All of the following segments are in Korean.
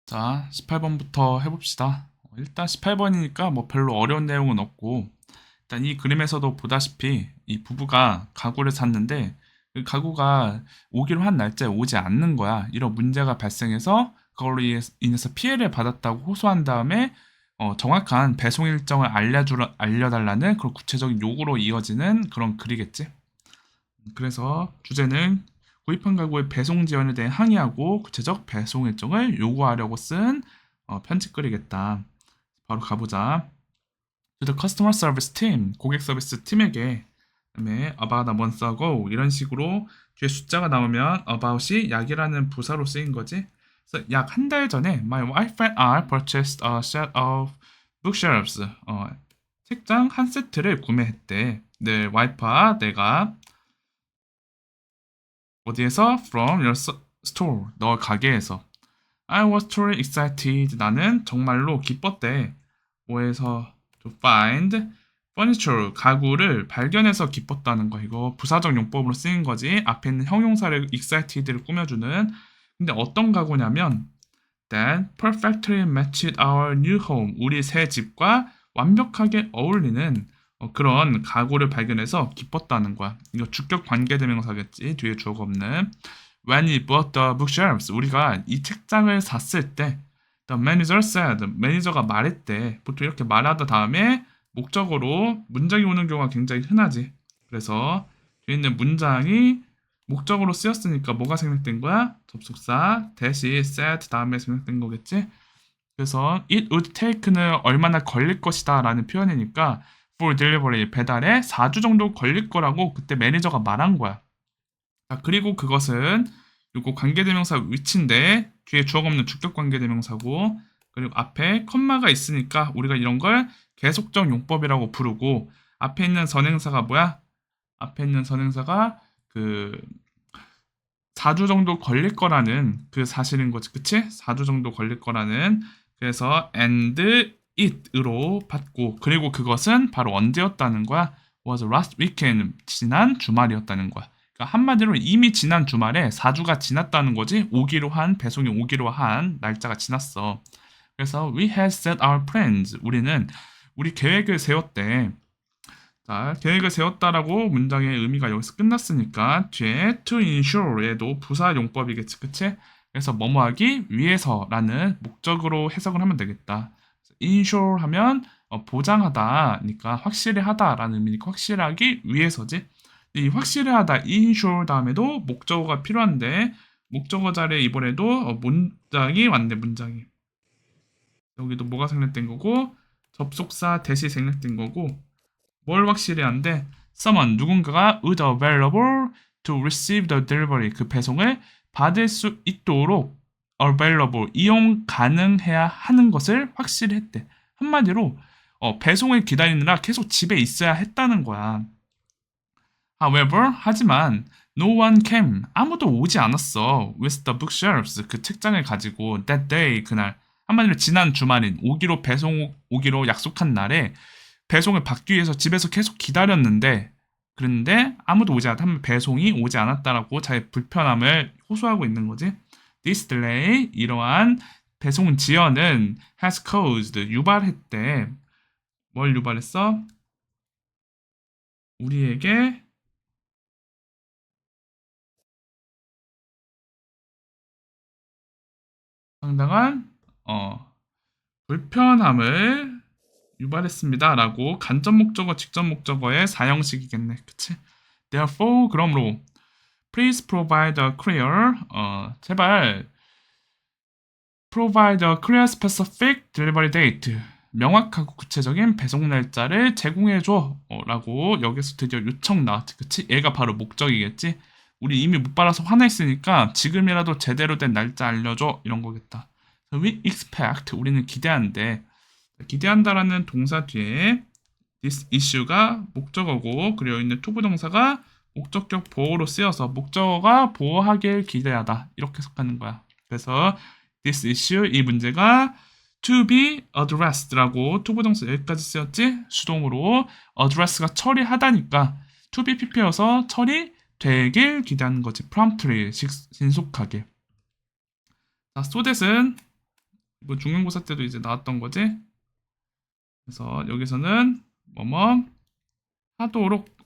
자, 18번부터 해봅시다. 일단 18번이니까 뭐 별로 어려운 내용은 없고, 일단 이 그림에서도 보다시피 이 부부가 가구를 샀는데 그 가구가 오기로 한 날짜에 오지 않는 거야. 이런 문제가 발생해서 그걸로 인해서 피해를 받았다고 호소한 다음에 정확한 배송 일정을 알려달라는 그런 구체적인 요구로 이어지는 그런 글이겠지. 그래서 주제는 구입한 가구의 배송 지연에 대해 항의하고 구체적 배송 일정을 요구하려고 쓴 편지글이겠다. 바로 가보자. To the customer service team, 고객 서비스 팀에게 그다음에 about a month ago 이런 식으로 뒤에 숫자가 나오면 about이 약이라는 부사로 쓰인 거지. 그래서 약 한 달 전에 my wife and I purchased a set of bookshelves. 책장 한 세트를 구매했대. 내 와이프와 내가 어디에서? From your store. 너 가게에서. I was truly excited. 나는 정말로 기뻤대. 뭐에서? To find furniture. 가구를 발견해서 기뻤다는 거. 이거 부사적 용법으로 쓰인 거지. 앞에 있는 형용사를 excited를 꾸며주는. 근데 어떤 가구냐면 that perfectly matched our new home. 우리 새 집과 완벽하게 어울리는 그런 가구를 발견해서 기뻤다는 거야. 이거 주격 관계대명사겠지. 뒤에 주어가 없는. When we bought the bookshelves, 우리가 이 책장을 샀을 때, the manager said, 매니저가 말했대. 보통 이렇게 말하다 다음에 목적어로 문장이 오는 경우가 굉장히 흔하지. 그래서 뒤에 있는 문장이 목적어로 쓰였으니까 뭐가 생략된 거야? 접속사 대시 said 다음에 생략된 거겠지? 그래서 it would take는 얼마나 걸릴 것이다 라는 표현이니까 for delivery 배달에 4주 정도 걸릴 거라고 그때 매니저가 말한 거야. 자, 그리고 그것은 요거 관계대명사 위치인데 뒤에 주어가 없는 주격 관계대명사고 그리고 앞에 컴마가 있으니까 우리가 이런 걸 계속적 용법이라고 부르고 앞에 있는 선행사가 뭐야? 앞에 있는 선행사가 그 4주 정도 걸릴 거라는 그 사실인 거지. 그치? 4주 정도 걸릴 거라는 그래서 and it으로 받고 그리고 그것은 바로 언제였다는 거야? was last weekend 지난 주말이었다는 거야. 그러니까 한마디로 이미 지난 주말에 4주가 지났다는 거지. 배송이 오기로 한 날짜가 지났어. 그래서 we had set our plans. 우리는 우리 계획을 세웠대. 자, 계획을 세웠다라고 문장의 의미가 여기서 끝났으니까 뒤에 to ensure에도 부사 용법이겠지, 그치? 그래서 뭐뭐 하기 위해서라는 목적으로 해석을 하면 되겠다. ensure 하면 보장하다니까 확실히 하다라는 의미니까 확실하기 위해서지. 이 확실히 하다 ensure 다음에도 목적어가 필요한데 목적어 자리에 이번에도 문장이 왔네, 문장이. 여기도 뭐가 생략된 거고 접속사 대시 생략된 거고 뭘 확실히 한데 someone 누군가가 is available to receive the delivery 그 배송을 받을 수 있도록 available 이용 가능해야 하는 것을 확실히 했대. 한마디로 배송을 기다리느라 계속 집에 있어야 했다는 거야. However, 하지만 no one came 아무도 오지 않았어 with the bookshelves 그 책장을 가지고 that day 그날 한마디로 지난 주말인 배송 오기로 약속한 날에 배송을 받기 위해서 집에서 계속 기다렸는데 그런데 아무도 오지 않았다. 배송이 오지 않았다라고 자기 불편함을 호소하고 있는 거지. This delay 이러한 배송 지연은 has caused 유발했대. 뭘 유발했어? 우리에게 상당한 불편함을 유발했습니다라고 간접 목적어 직접 목적어의 사형식이겠네. 그치? Therefore 그러므로 please provide a clear 제발 provide a clear specific delivery date 명확하고 구체적인 배송 날짜를 제공해줘 라고 여기서 드디어 요청 나왔지. 그치? 얘가 바로 목적이겠지? 우리 이미 못 받아서 화나 있으니까 지금이라도 제대로 된 날짜 알려줘 이런 거겠다. We expect 우리는 기대한대. 기대한다라는 동사 뒤에 this issue가 목적어고 그리고 있는 to 부동사가 목적격 보호로 쓰여서 목적어가 보호하길 기대하다 이렇게 해석하는 거야. 그래서 this issue 이 문제가 to be addressed라고 to 부동사 여기까지 쓰였지 수동으로 address가 처리하다니까 to be pp여서 처리되길 기대하는 거지 promptly 신속하게. 자, so that은 이거 중간고사 때도 이제 나왔던 거지. 그래서 여기서는 뭐뭐 하도록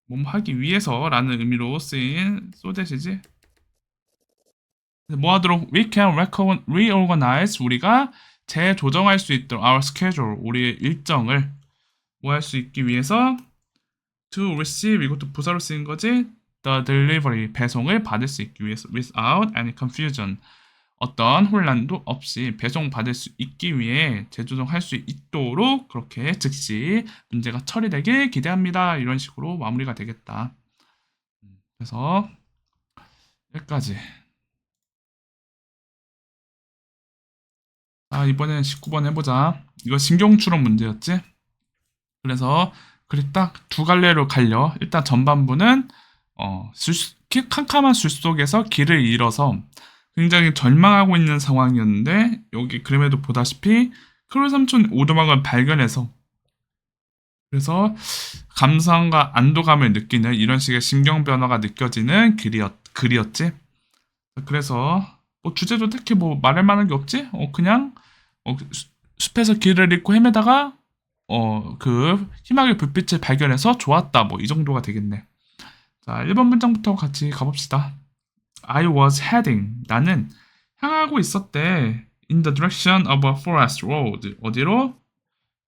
뭐뭐 하기 위해서라는 의미로 쓰인 소댓이지. 뭐 하도록 we can reorganize 우리가 재조정할 수 있도록 our schedule 우리의 일정을 뭐 할 수 있기 위해서 to receive 이것도 부사로 쓰인 거지. the delivery 배송을 받을 수 있기 위해서 without any confusion 어떤 혼란도 없이 배송받을 수 있기 위해 재조정할 수 있도록 그렇게 즉시 문제가 처리되길 기대합니다. 이런 식으로 마무리가 되겠다. 그래서 여기까지. 이번엔 19번 해보자. 이거 신경추론 문제였지? 그래서 글이 딱 두 갈래로 갈려. 일단 전반부는 캄캄한 술 속에서 길을 잃어서 굉장히 절망하고 있는 상황이었는데 여기 그림에도 보다시피 크롤 삼촌 오두막을 발견해서 그래서 감상과 안도감을 느끼는 이런 식의 심경 변화가 느껴지는 글이었지. 그래서 뭐 주제도 딱히 뭐 말할 만한 게 없지? 그냥 숲에서 길을 잃고 헤매다가 그 희망의 불빛을 발견해서 좋았다. 뭐 이 정도가 되겠네. 자, 1번 문장부터 같이 가봅시다. I was heading. 나는 향하고 있었대. In the direction of a forest road. 어디로?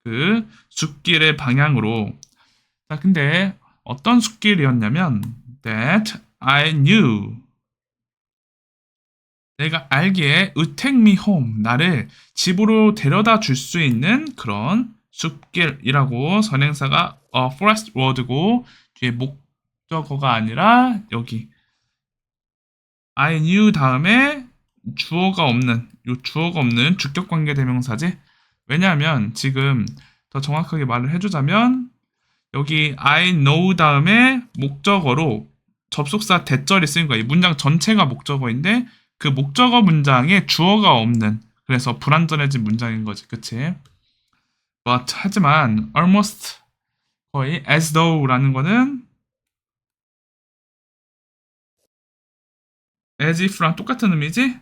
그 숲길의 방향으로. 자, 근데 어떤 숲길이었냐면 that I knew. 내가 알기에 would take me home. 나를 집으로 데려다 줄 수 있는 그런 숲길이라고 선행사가 forest road고 뒤에 목적어가 아니라 여기 I knew 다음에 주어가 없는 주격 관계 대명사지. 왜냐하면 지금 더 정확하게 말을 해주자면 여기 I know 다음에 목적어로 접속사 대절이 쓰인 거야. 이 문장 전체가 목적어인데 그 목적어 문장에 주어가 없는 그래서 불완전해진 문장인 거지. 그치? But 하지만 almost 거의 as though라는 거는 as if랑 똑같은 의미지?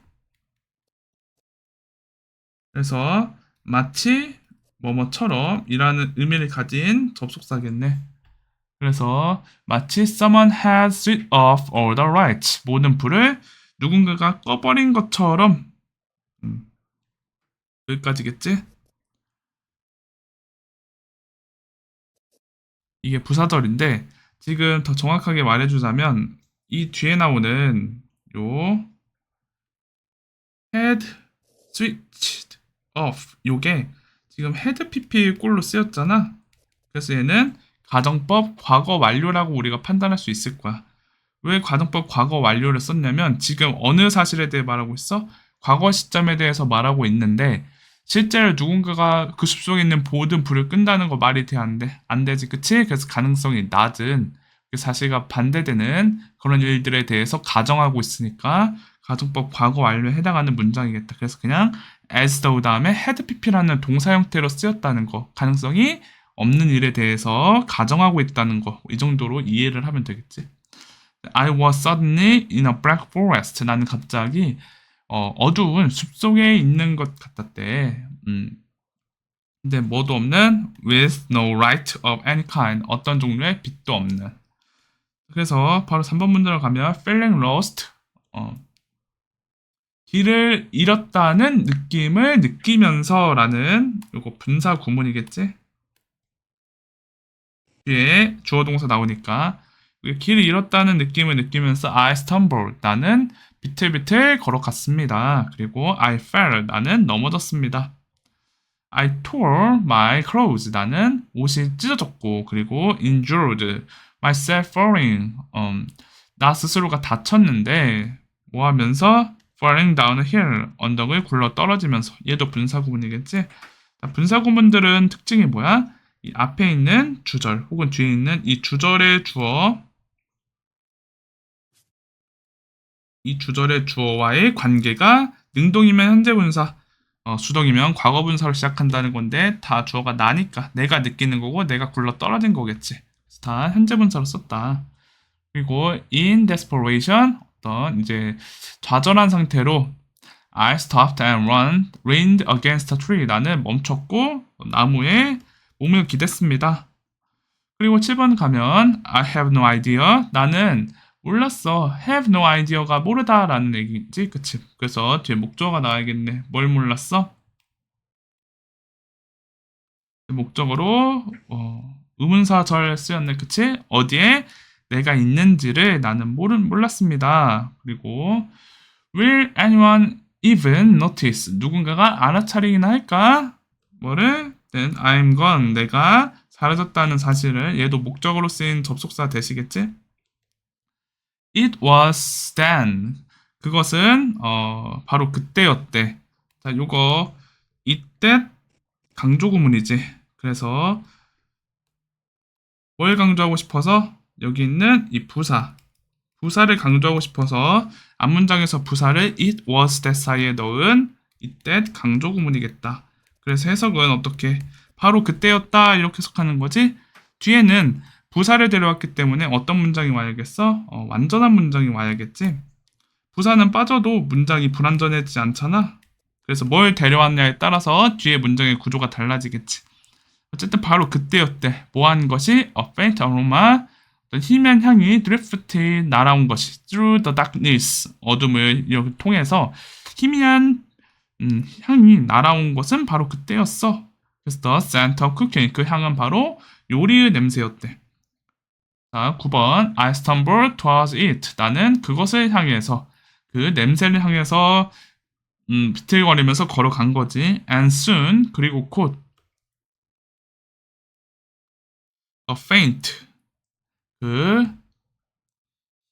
그래서 마치 뭐뭐처럼 이라는 의미를 가진 접속사겠네. 그래서 마치 someone has switched off all the lights 모든 불을 누군가가 꺼버린 것처럼 여기까지겠지? 이게 부사절인데 지금 더 정확하게 말해주자면 이 뒤에 나오는 요 had switched off 요게 지금 had pp 꼴로 쓰였잖아. 그래서 얘는 가정법 과거 완료라고 우리가 판단할 수 있을 거야. 왜 가정법 과거 완료를 썼냐면 지금 어느 사실에 대해 말하고 있어? 과거 시점에 대해서 말하고 있는데 실제로 누군가가 그 숲속에 있는 모든 불을 끈다는 거 말이 돼? 안 돼? 안 되지, 그치? 그래서 가능성이 낮은 그 사실과 반대되는 그런 일들에 대해서 가정하고 있으니까 가정법 과거 완료에 해당하는 문장이겠다. 그래서 그냥 as though 다음에 had pp라는 동사 형태로 쓰였다는 거 가능성이 없는 일에 대해서 가정하고 있다는 거 이 정도로 이해를 하면 되겠지. I was suddenly in a black forest. 나는 갑자기 어두운 숲속에 있는 것 같았대. 근데 뭐도 없는 with no light of any kind. 어떤 종류의 빛도 없는. 그래서 바로 3번 문제로 가면 feeling lost. 길을 잃었다는 느낌을 느끼면서라는 이거 분사 구문이겠지? 뒤에 주어 동사 나오니까 길을 잃었다는 느낌을 느끼면서 I stumbled. 나는 비틀비틀 걸어갔습니다. 그리고 I fell. 나는 넘어졌습니다. I tore my clothes. 나는 옷이 찢어졌고 그리고 injured myself falling. 나 스스로가 다쳤는데 뭐 하면서 falling down a hill. 언덕을 굴러 떨어지면서 얘도 분사구문이겠지? 분사구문들은 특징이 뭐야? 이 앞에 있는 주절 혹은 뒤에 있는 이 주절의 주어 이 주절의 주어와의 관계가 능동이면 현재분사, 수동이면 과거분사로 시작한다는 건데 다 주어가 나니까 내가 느끼는 거고 내가 굴러 떨어진 거겠지. 그래서 다 현재분사로 썼다. 그리고 in desperation 어떤 이제 좌절한 상태로 I stopped and leaned against a tree. 나는 멈췄고 나무에 몸을 기댔습니다. 그리고 7번 가면 I have no idea. 나는 몰랐어. have no idea가 모르다라는 얘기지. 그치? 그래서 뒤에 목적어가 나와야겠네. 뭘 몰랐어? 목적어로 의문사절 쓰였네. 그치? 어디에 내가 있는지를 나는 몰랐습니다. 그리고 Will anyone even notice? 누군가가 알아차리기나 할까? 뭐를? Then I'm gone. 내가 사라졌다는 사실을 얘도 목적으로 쓰인 접속사 되시겠지? It was then. 그것은 바로 그때였대. 자, 요거 이때 강조 구문이지. 그래서 뭘 강조하고 싶어서 여기 있는 이 부사를 강조하고 싶어서 앞문장에서 부사를 it was that 사이에 넣은 이때 강조 구문이겠다. 그래서 해석은 어떻게 바로 그때였다 이렇게 해석하는 거지. 뒤에는 부사를 데려왔기 때문에 어떤 문장이 와야겠어? 완전한 문장이 와야겠지. 부사는 빠져도 문장이 불완전해지지 않잖아. 그래서 뭘 데려왔냐에 따라서 뒤에 문장의 구조가 달라지겠지. 어쨌든 바로 그때였대. 뭐한 것이 a faint aroma, 희미한 향이 drifted 날아온 것이 through the darkness 어둠을 통해서 희미한 향이 날아온 것은 바로 그때였어. 그래서 the scent of cooking 그 향은 바로 요리의 냄새였대. 자, 9번 I stumbled towards it 나는 그것을 향해서 그 냄새를 향해서 비틀거리면서 걸어간 거지. And soon 그리고 곧 a faint 그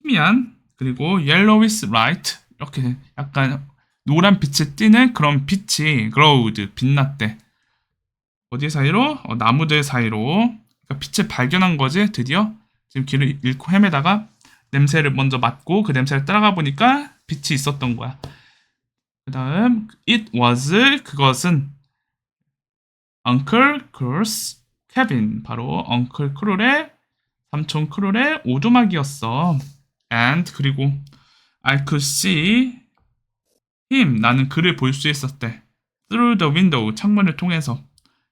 희미한 그리고 yellowish light 이렇게 약간 노란 빛이 띠는 그런 빛이 glowed 빛났대. 어디 사이로? 나무들 사이로. 그러니까 빛을 발견한 거지 드디어. 지금 길을 잃고 헤매다가 냄새를 먼저 맡고 그 냄새를 따라가 보니까 빛이 있었던 거야. 그 다음 it was 그것은 Uncle Crew's cabin 바로 Uncle Crew의 삼촌 크룰의 오두막이었어. And 그리고 I could see him 나는 그를 볼 수 있었대. Through the window 창문을 통해서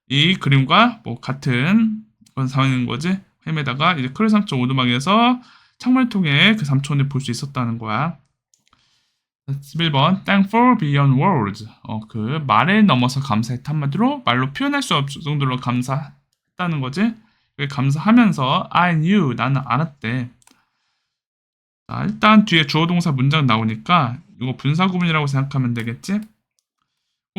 이 그림과 뭐 같은 그런 상황인 거지. 헤매다가 이제 크룰 삼촌 오두막에서 창문을 통해 그 삼촌을 볼 수 있었다는 거야. 11번 Thankful beyond words 그 말을 넘어서 감사했다 한마디로 말로 표현할 수 없을 정도로 감사했다는 거지. 감사하면서 I knew 나는 알았대. 자, 일단 뒤에 주어 동사 문장 나오니까 이거 분사 구문이라고 생각하면 되겠지?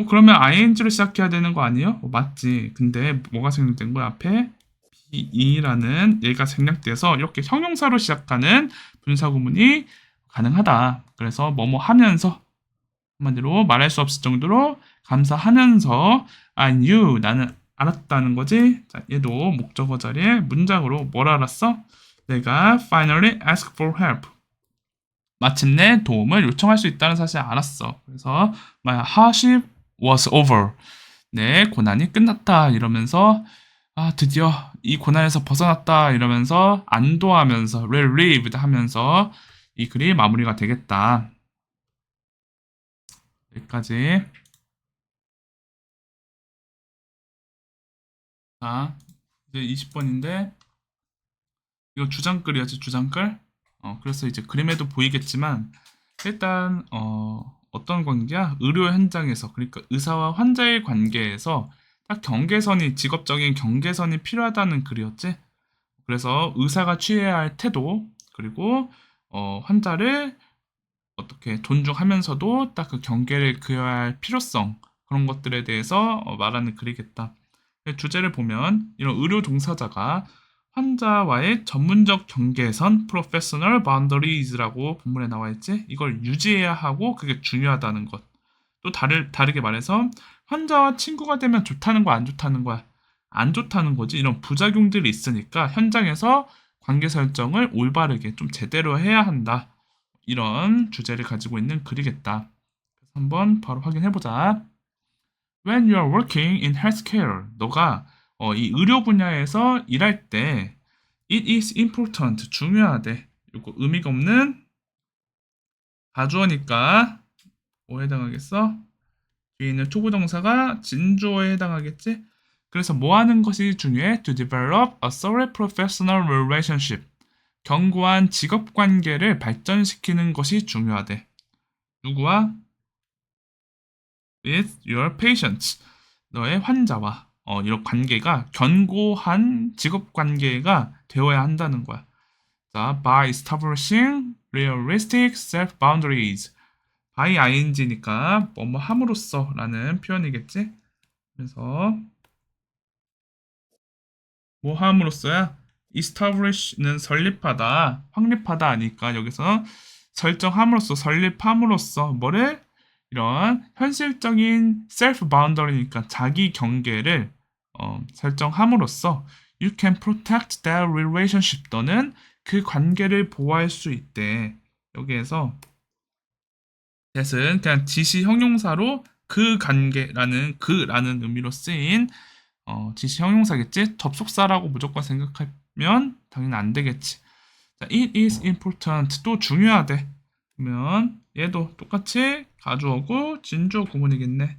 그러면 ing로 시작해야 되는 거 아니에요? 맞지. 근데 뭐가 생략된 거야? 앞에 be라는 얘가 생략돼서 이렇게 형용사로 시작하는 분사 구문이 가능하다. 그래서 뭐뭐 하면서 한마디로 말할 수 없을 정도로 감사하면서 I knew 나는 알았다는 거지. 자, 얘도 목적어 자리에 문장으로 뭘 알았어? 내가 finally ask for help. 마침내 도움을 요청할 수 있다는 사실을 알았어. 그래서 my hardship was over. 내 고난이 끝났다 이러면서 드디어 이 고난에서 벗어났다 이러면서 안도하면서 relieved 하면서 이 글이 마무리가 되겠다. 여기까지. 자, 이제 20번인데 이거 주장글이었지, 주장글. 그래서 이제 그림에도 보이겠지만 일단 어떤 관계야? 의료 현장에서 그러니까 의사와 환자의 관계에서 딱 경계선이 직업적인 경계선이 필요하다는 글이었지. 그래서 의사가 취해야 할 태도 그리고 환자를 어떻게 존중하면서도 딱 그 경계를 그어야 할 필요성 그런 것들에 대해서 말하는 글이겠다. 주제를 보면 이런 의료 동사자가 환자와의 전문적 경계선 (professional boundaries라고 본문에 나와 있지. 이걸 유지해야 하고 그게 중요하다는 것. 또 다르게 말해서 환자와 친구가 되면 좋다는 거야, 안 좋다는 거야? 안 좋다는 거지. 이런 부작용들이 있으니까 현장에서 관계 설정을 올바르게 좀 제대로 해야 한다. 이런 주제를 가지고 있는 글이겠다. 그래서 한번 바로 확인해보자. When you are working in healthcare, 너가 이 의료 분야에서 일할 때 it is important, 중요하대. 이거 의미가 없는 가주어니까 뭐에 해당하겠어? 뒤에 있는 투부정사가 진주어에 해당하겠지? 그래서 뭐 하는 것이 중요해? To develop a solid professional relationship. 견고한 직업 관계를 발전시키는 것이 중요하대. 누구와? With your patients. 너의 환자와 이런 관계가 견고한 직업 관계가 되어야 한다는 거야. 자, by establishing realistic self boundaries. by ing니까 뭐뭐 함으로써라는 표현이겠지. 그래서 뭐 함으로써야 establish는 설립하다, 확립하다 하니까 여기서 설정함으로써, 설립함으로써 뭐를 이런 현실적인 self boundary니까 자기 경계를 설정함으로써 you can protect that relationship 너는 그 관계를 보호할 수 있대. 여기에서 that은 그냥 지시 형용사로 그 관계라는 그라는 의미로 쓰인 지시 형용사겠지? 접속사라고 무조건 생각하면 당연히 안 되겠지. 자, it is important 또 중요하대. 그러면 얘도 똑같이 가주어고 진주어 구문이겠네.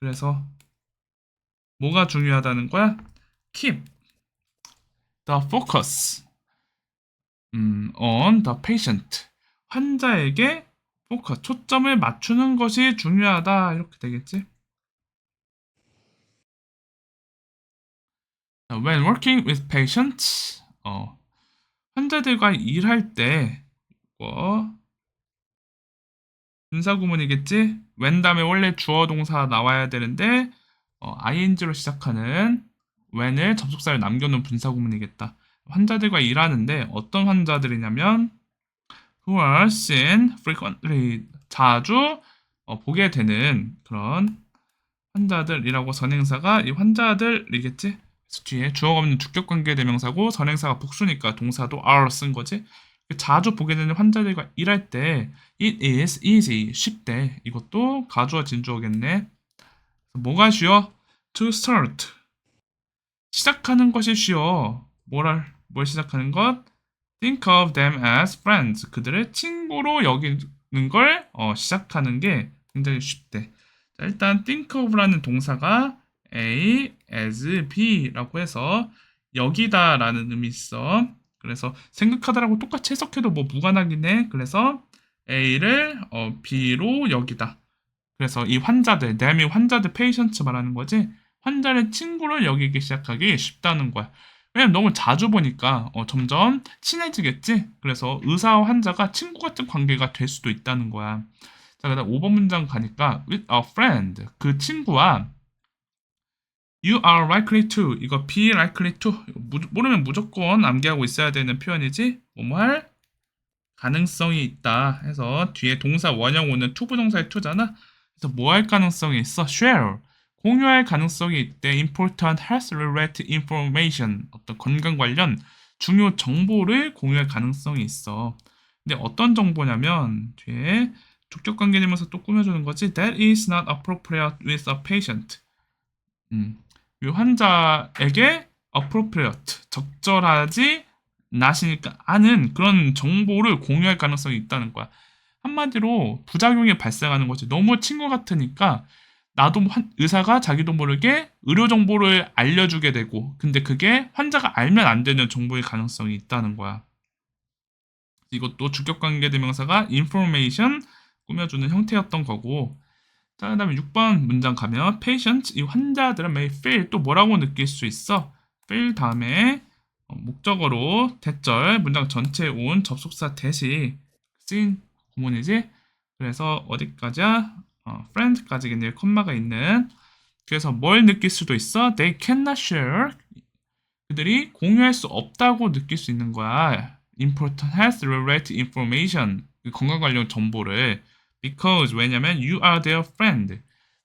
그래서 뭐가 중요하다는 거야? Keep the focus on the patient. 환자에게 포커스, 초점을 맞추는 것이 중요하다. 이렇게 되겠지? When working with patients, 환자들과 일할 때, 분사구문이겠지? when 다음에 원래 주어 동사 나와야 되는데, ing로 시작하는 when을 접속사를 남겨놓은 분사구문이겠다. 환자들과 일하는데 어떤 환자들이냐면 who are seen frequently 자주 보게 되는 그런 환자들이라고 선행사가 이 환자들이겠지? 그래서 뒤에 주어가 없는 주격관계 대명사고 선행사가 복수니까 동사도 are 쓴 거지. 자주 보게 되는 환자들과 일할 때 it is easy 쉽대. 이것도 가주어 진주어겠네. 뭐가 쉬워? To start 시작하는 것이 쉬워. 뭘 시작하는 것? Think of them as friends. 그들을 친구로 여기는 걸 시작하는 게 굉장히 쉽대. 자, 일단 think of라는 동사가 A as B라고 해서 여기다라는 의미 있어. 그래서 생각하다라고 똑같이 해석해도 뭐 무관하긴 해. 그래서 A를 B로 여기다. 그래서 이 환자들, them이 환자들, patients 말하는 거지. 환자를 친구로 여기기 시작하기 쉽다는 거야. 왜냐면 너무 자주 보니까 점점 친해지겠지? 그래서 의사와 환자가 친구 같은 관계가 될 수도 있다는 거야. 자, 그다음 5번 문장 가니까 with a friend, 그 친구와 you are likely to, 이거 be likely to, 모르면 무조건 암기하고 있어야 되는 표현이지? 뭐뭐 할 가능성이 있다 해서 뒤에 동사 원형 오는 투부동사의 to잖아. 그래서 뭐 할 가능성이 있어? share. 공유할 가능성이 있대. important health related information. 어떤 건강 관련 중요 정보를 공유할 가능성이 있어. 근데 어떤 정보냐면 뒤에 족적 관계되면서 또 꾸며주는 거지. That is not appropriate with a patient. 이 환자에게 appropriate, 적절하지 나시니까 아는 그런 정보를 공유할 가능성이 있다는 거야. 한마디로 부작용이 발생하는 거지. 너무 친구 같으니까 나도 의사가 자기도 모르게 의료 정보를 알려주게 되고 근데 그게 환자가 알면 안 되는 정보일 가능성이 있다는 거야. 이것도 주격관계 대명사가 information 꾸며주는 형태였던 거고 자, 그 다음에 6번 문장 가면 patient, 이 환자들은 may feel 또 뭐라고 느낄 수 있어? feel 다음에 목적어로 대절 문장 전체에 온 접속사 대시 쓰인 구문이지. 그래서 어디까지야? friend까지겠네요. 콤마가 있는. 그래서 뭘 느낄 수도 있어? They cannot share. 그들이 공유할 수 없다고 느낄 수 있는 거야. Important health related information. 그 건강 관련 정보를. Because 왜냐면 you are their friend.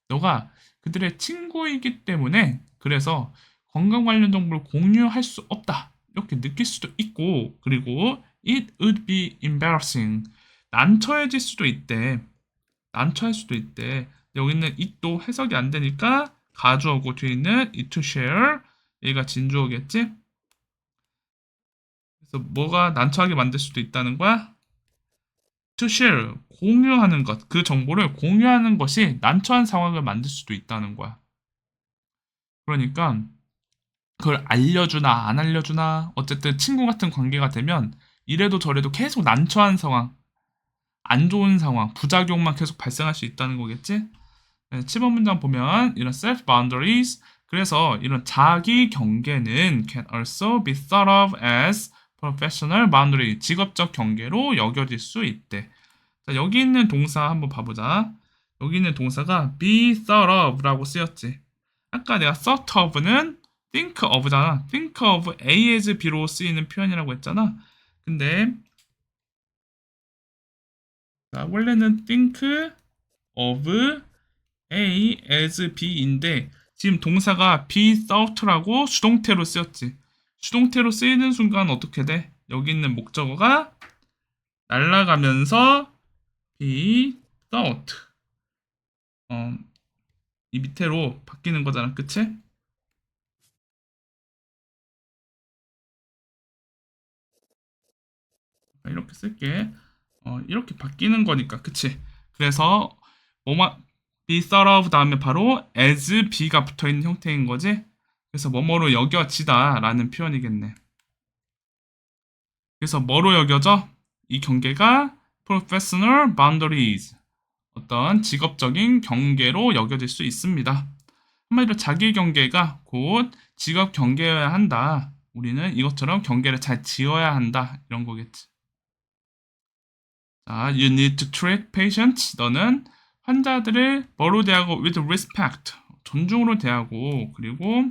너가 그들의 친구이기 때문에 그래서 건강 관련 정보를 공유할 수 없다. 이렇게 느낄 수도 있고 그리고 it would be embarrassing. 난처해질 수도 있대. 난처할 수도 있대. 여기는 it도 해석이 안 되니까 가주어고 뒤에 있는 it to share 얘가 진주어겠지? 그래서 뭐가 난처하게 만들 수도 있다는 거야? to share, 공유하는 것, 그 정보를 공유하는 것이 난처한 상황을 만들 수도 있다는 거야. 그러니까 그걸 알려주나 안 알려주나 어쨌든 친구 같은 관계가 되면 이래도 저래도 계속 난처한 상황, 안 좋은 상황, 부작용만 계속 발생할 수 있다는 거겠지? 네, 7번 문장 보면 이런 self boundaries, 그래서 이런 자기 경계는 can also be thought of as professional boundary, 직업적 경계로 여겨질 수 있대. 자, 여기 있는 동사 한번 봐보자. 여기 있는 동사가 be thought of라고 쓰였지. 아까 내가 thought of는 think of잖아. think of A as B로 쓰이는 표현이라고 했잖아. 근데 자, 원래는 think of A as B인데 지금 동사가 be thought라고 수동태로 쓰였지. 수동태로 쓰이는 순간 어떻게 돼? 여기 있는 목적어가 날아가면서 be thought. 이 밑에로 바뀌는 거잖아, 그치? 이렇게 쓸게. 이렇게 바뀌는 거니까, 그치? 그래서 뭐뭐 be thought of 다음에 바로 as be가 붙어 있는 형태인 거지. 그래서 뭐뭐로 여겨지다라는 표현이겠네. 그래서 뭐로 여겨져? 이 경계가 professional boundaries, 어떤 직업적인 경계로 여겨질 수 있습니다. 한마디로 자기 경계가 곧 직업 경계여야 한다. 우리는 이것처럼 경계를 잘 지어야 한다. 이런 거겠지. 자, you need to treat patients. 너는 환자들을 뭐로 대하고 with respect. 존중으로 대하고, 그리고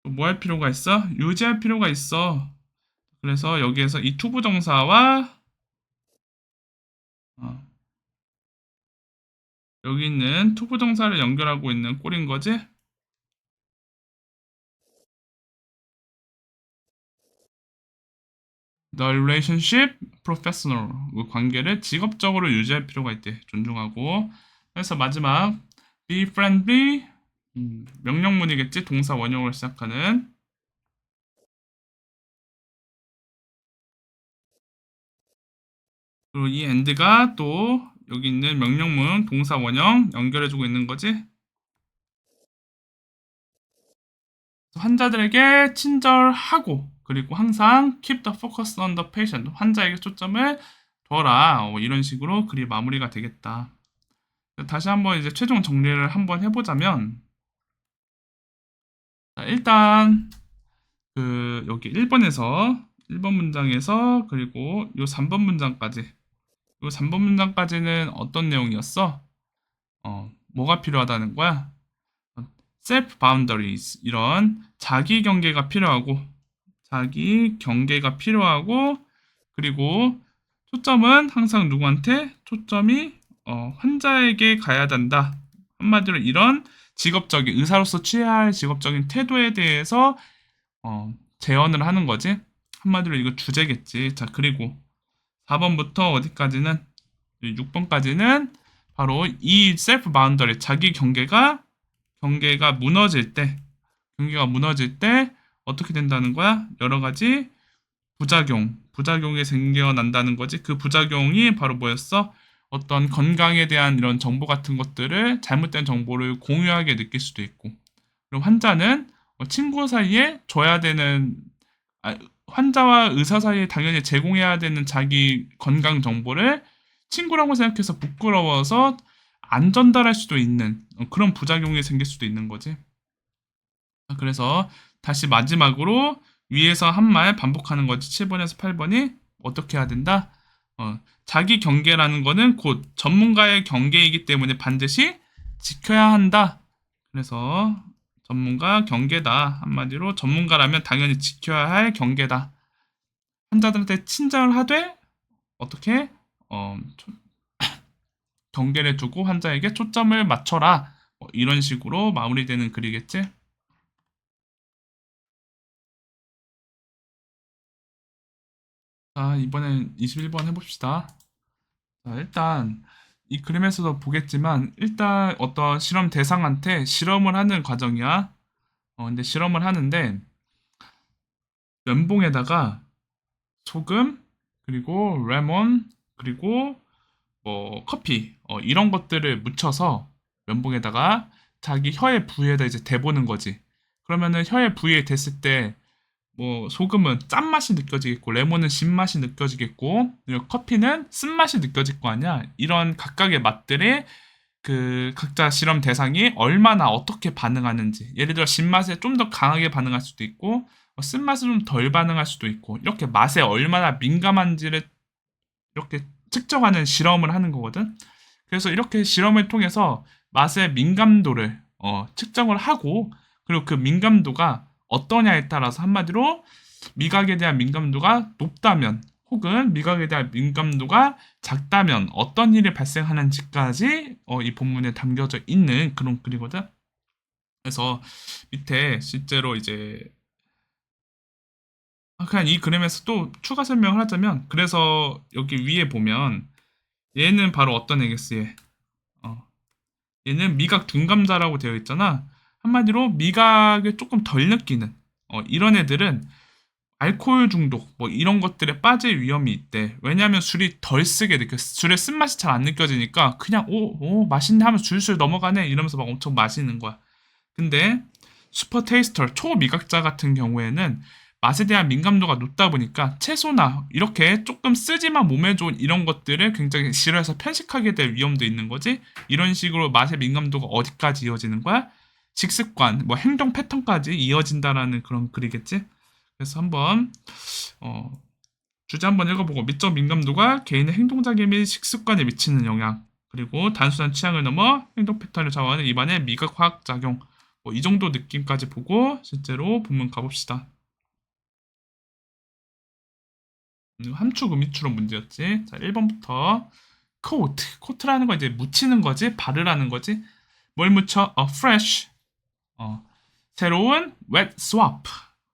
뭐 할 필요가 있어? 유지할 필요가 있어. 그래서 여기에서 이 투부정사와 어, 여기 있는 투부정사를 연결하고 있는 꼴인 거지? The relationship professional, 그 관계를 직업적으로 유지할 필요가 있대. 존중하고. 그래서 마지막 be friendly, 명령문이겠지? 동사 원형으로 시작하는. 그리고 이 and가 또 여기 있는 명령문 동사 원형 연결해주고 있는 거지. 환자들에게 친절하고, 그리고 항상 keep the focus on the patient, 환자에게 초점을 둬라. 이런 식으로 글이 마무리가 되겠다. 다시 한번 이제 최종 정리를 한번 해보자면, 자, 일단 그 여기 1번 문장에서 그리고 요 3번 문장까지, 요 3번 문장까지는 어떤 내용이었어? 뭐가 필요하다는 거야? self boundaries, 이런 자기 경계가 필요하고, 자기 경계가 필요하고, 그리고 초점은 항상 누구한테? 초점이 환자에게 가야 된다. 한마디로 이런 직업적인, 의사로서 취해야 할 직업적인 태도에 대해서 제언을 하는 거지. 한마디로 이거 주제겠지. 자, 그리고 4번부터 어디까지는, 6번까지는 바로 이 셀프 바운더리, 자기 경계가 무너질 때, 경계가 무너질 때 어떻게 된다는 거야? 여러 가지 부작용이 생겨난다는 거지. 그 부작용이 바로 뭐였어? 어떤 건강에 대한 이런 정보 같은 것들을, 잘못된 정보를 공유하게 느낄 수도 있고, 그리고 환자는 친구 사이에 줘야 되는, 환자와 의사 사이에 당연히 제공해야 되는 자기 건강 정보를 친구라고 생각해서 부끄러워서 안 전달할 수도 있는 그런 부작용이 생길 수도 있는 거지. 그래서 다시 마지막으로 위에서 한 말 반복하는 거지. 7번에서 8번이 어떻게 해야 된다? 자기 경계라는 거는 곧 전문가의 경계이기 때문에 반드시 지켜야 한다. 그래서 전문가 경계다. 한마디로 전문가라면 당연히 지켜야 할 경계다. 환자들한테 친절을 하되 어떻게 경계를 두고 환자에게 초점을 맞춰라. 이런 식으로 마무리되는 글이겠지. 자, 이번엔 21번 해봅시다. 자, 일단 이 그림에서도 보겠지만 일단 어떤 실험 대상한테 실험을 하는 과정이야. 근데 실험을 하는데 면봉에다가 소금, 그리고 레몬, 그리고 뭐 커피 이런 것들을 묻혀서 면봉에다가 자기 혀의 부위에다 이제 대보는 거지. 그러면은 혀의 부위에 댔을 때 뭐 소금은 짠맛이 느껴지겠고 레몬은 신맛이 느껴지겠고 그리고 커피는 쓴맛이 느껴질 거 아니야. 이런 각각의 맛들의 그 각자 실험 대상이 얼마나 어떻게 반응하는지 예를 들어 신맛에 좀 더 강하게 반응할 수도 있고 쓴맛에 좀 덜 반응할 수도 있고 이렇게 맛에 얼마나 민감한지를 이렇게 측정하는 실험을 하는 거거든. 그래서 이렇게 실험을 통해서 맛의 민감도를 측정을 하고 그리고 그 민감도가 어떠냐에 따라서 한마디로 미각에 대한 민감도가 높다면 혹은 미각에 대한 민감도가 작다면 어떤 일이 발생하는지까지 이 본문에 담겨져 있는 그런 글이거든. 그래서 밑에 실제로 이제 그냥 이 그림에서 또 추가 설명을 하자면 그래서 여기 위에 보면 얘는 바로 어떤 애겠어 얘. 어, 얘는 미각 둔감자라고 되어 있잖아. 한마디로 미각을 조금 덜 느끼는 이런 애들은 알코올 중독 뭐 이런 것들에 빠질 위험이 있대. 왜냐하면 술이 덜 쓰게 느껴. 술의 쓴맛이 잘 안 느껴지니까 그냥 오 맛있네 하면서 줄술 넘어가네 이러면서 막 엄청 마시는 거야. 근데 슈퍼 테이스터 초미각자 같은 경우에는 맛에 대한 민감도가 높다 보니까 채소나 이렇게 조금 쓰지만 몸에 좋은 이런 것들을 굉장히 싫어해서 편식하게 될 위험도 있는 거지. 이런 식으로 맛의 민감도가 어디까지 이어지는 거야? 식습관, 뭐 행동 패턴까지 이어진다라는 그런 글이겠지. 그래서 한번 어, 주제 한번 읽어보고 미적 민감도가 개인의 행동자기 및 식습관에 미치는 영향 그리고 단순한 취향을 넘어 행동 패턴을 좌우하는 입안의 미각 화학 작용 뭐이 정도 느낌까지 보고 실제로 본문 가봅시다. 함축 음이추론 문제였지. 자 1번부터 코트라는 거 이제 묻히는 거지 바르라는 거지. 뭘 묻혀? fresh 어, 새로운 wet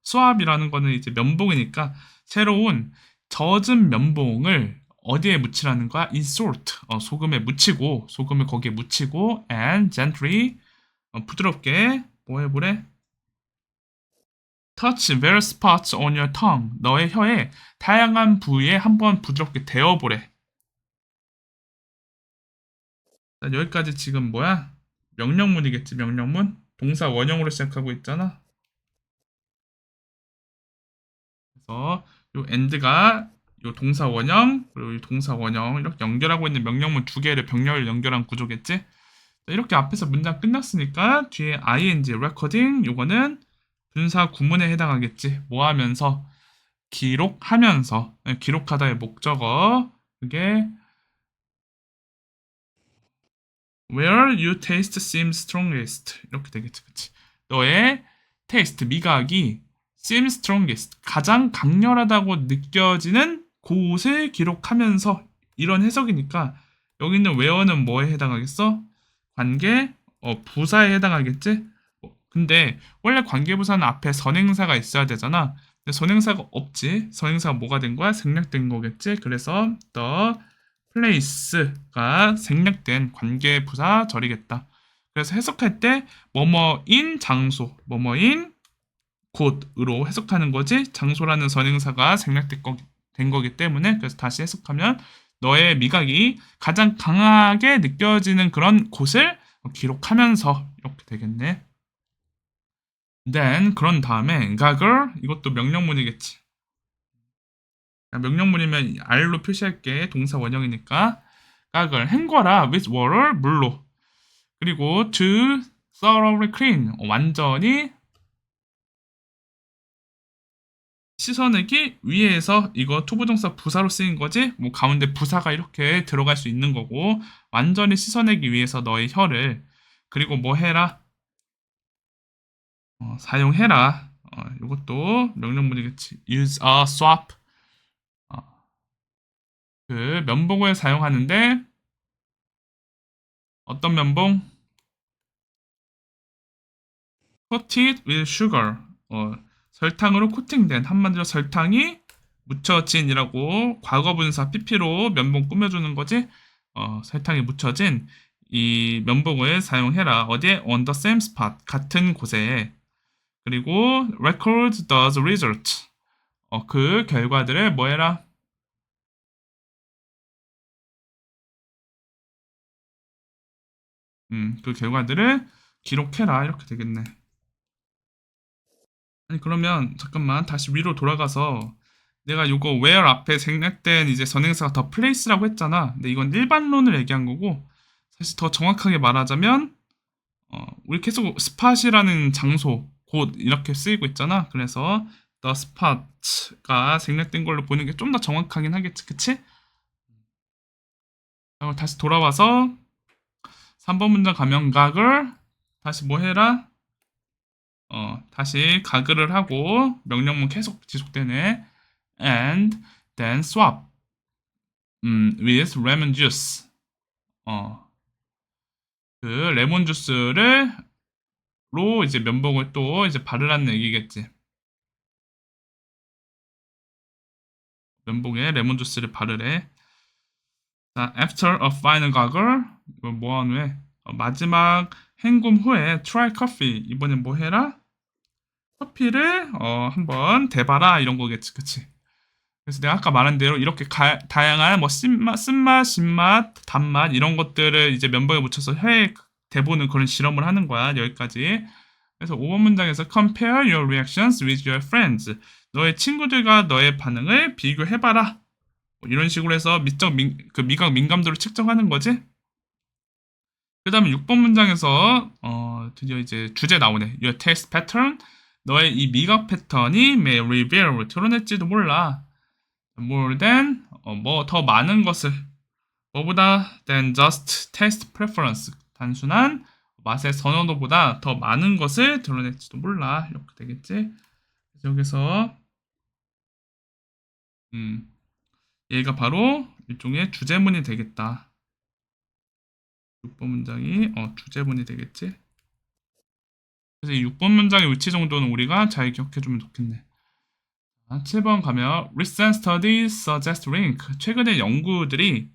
swap이라는 거는 이제 면봉이니까 새로운 젖은 면봉을 어디에 묻히라는 거야? insert 소금에 묻히고 소금을 거기에 묻히고 and gently 부드럽게 뭐 해보래? touch various spots on your tongue 너의 혀에 다양한 부위에 한번 부드럽게 대어보래. 자, 여기까지 지금 뭐야? 명령문이겠지 명령문? 동사 원형으로 시작하고 있잖아. 그래서 요 and가 요 동사 원형 그리고 이 동사 원형 이렇게 연결하고 있는 명령문 두 개를 병렬 연결한 구조겠지. 자, 이렇게 앞에서 문장 끝났으니까 뒤에 ing recording 요거는 분사 구문에 해당하겠지. 뭐 하면서 기록하면서 기록하다의 목적어 그게 where you taste seems strongest 이렇게 되겠지. 그치? 너의 테이스트 미각이 seems strongest 가장 강렬하다고 느껴지는 곳을 기록하면서 이런 해석이니까 여기 있는 where는 뭐에 해당하겠어? 관계 부사에 해당하겠지? 근데 원래 관계부사는 앞에 선행사가 있어야 되잖아. 근데 선행사가 없지. 선행사가 뭐가 된 거야? 생략된 거겠지. 그래서 the place가 생략된 관계부사 절이겠다. 그래서 해석할 때 뭐뭐인 장소, 뭐뭐인 곳으로 해석하는 거지. 장소라는 선행사가 된 거기 때문에 그래서 다시 해석하면 너의 미각이 가장 강하게 느껴지는 그런 곳을 기록하면서 이렇게 되겠네. then 그런 다음에 gaggle 이것도 명령문이겠지. 명령문이면 R로 표시할게 동사 원형이니까 gaggle 헹궈라 with water 물로 그리고 to thoroughly clean 완전히 씻어내기 위해서 이거 투부정사 부사로 쓰인 거지 뭐 가운데 부사가 이렇게 들어갈 수 있는 거고 완전히 씻어내기 위해서 너의 혀를 그리고 뭐 해라 사용해라 이것도 명령문이겠지 use a swap 어, 그 면봉을 사용하는데 어떤 면봉? coated with sugar. 설탕으로 코팅된 한마디로 설탕이 묻혀진이라고 과거분사 pp로 면봉 꾸며주는 거지. 설탕이 묻혀진 이 면봉을 사용해라. 어디에? on the same spot. 같은 곳에. 그리고 record the result. 그 결과들을 뭐 해라? 그 결과들을 기록해라 이렇게 되겠네. 아니 그러면 잠깐만 다시 위로 돌아가서 내가 요거 where 앞에 생략된 이제 선행사가 더 place라고 했잖아. 근데 이건 일반론을 얘기한 거고 사실 더 정확하게 말하자면 우리 계속 spot이라는 장소, 곳 이렇게 쓰이고 있잖아. 그래서 the spot가 생략된 걸로 보는 게 좀 더 정확하긴 하겠지, 그치? 다시 돌아와서 3번 문장 가면 가글 다시 뭐 해라? 다시 가글을 하고 명령문 계속 지속되네. And then swap with lemon juice. 어, 그 레몬 주스를 로 이제 면봉을 또 이제 바르라는 얘기겠지. 면봉에 레몬 주스를 바르래. 자, after a final gargle 이거 뭐한 후에 마지막 헹굼 후에 try coffee 이번엔 뭐 해라? 커피를 한번 대봐라 이런 거겠지, 그치? 그래서 내가 아까 말한 대로 이렇게 다양한 뭐 쓴맛, 신맛, 단맛 이런 것들을 이제 면봉에 묻혀서 회 대보는 그런 실험을 하는 거야. 여기까지. 그래서 5번 문장에서 compare your reactions with your friends. 너의 친구들과 너의 반응을 비교해봐라. 뭐 이런 식으로 해서 그 미각 민감도를 측정하는 거지. 그 다음에 6번 문장에서 드디어 이제 주제 나오네. Your taste pattern. 너의 이 미각 패턴이 may reveal 드러낼지도 몰라. more than 뭐 더 많은 것을 뭐보다 than just taste preference 단순한 맛의 선호도보다 더 많은 것을 드러낼지도 몰라 이렇게 되겠지. 그래서 여기서 얘가 바로 일종의 주제문이 되겠다. 6번 문장이 주제문이 되겠지. 그래서 이 6번 문장의 위치 정도는 우리가 잘 기억해주면 좋겠네. 7번 가면 recent studies suggest link. 최근의 연구들이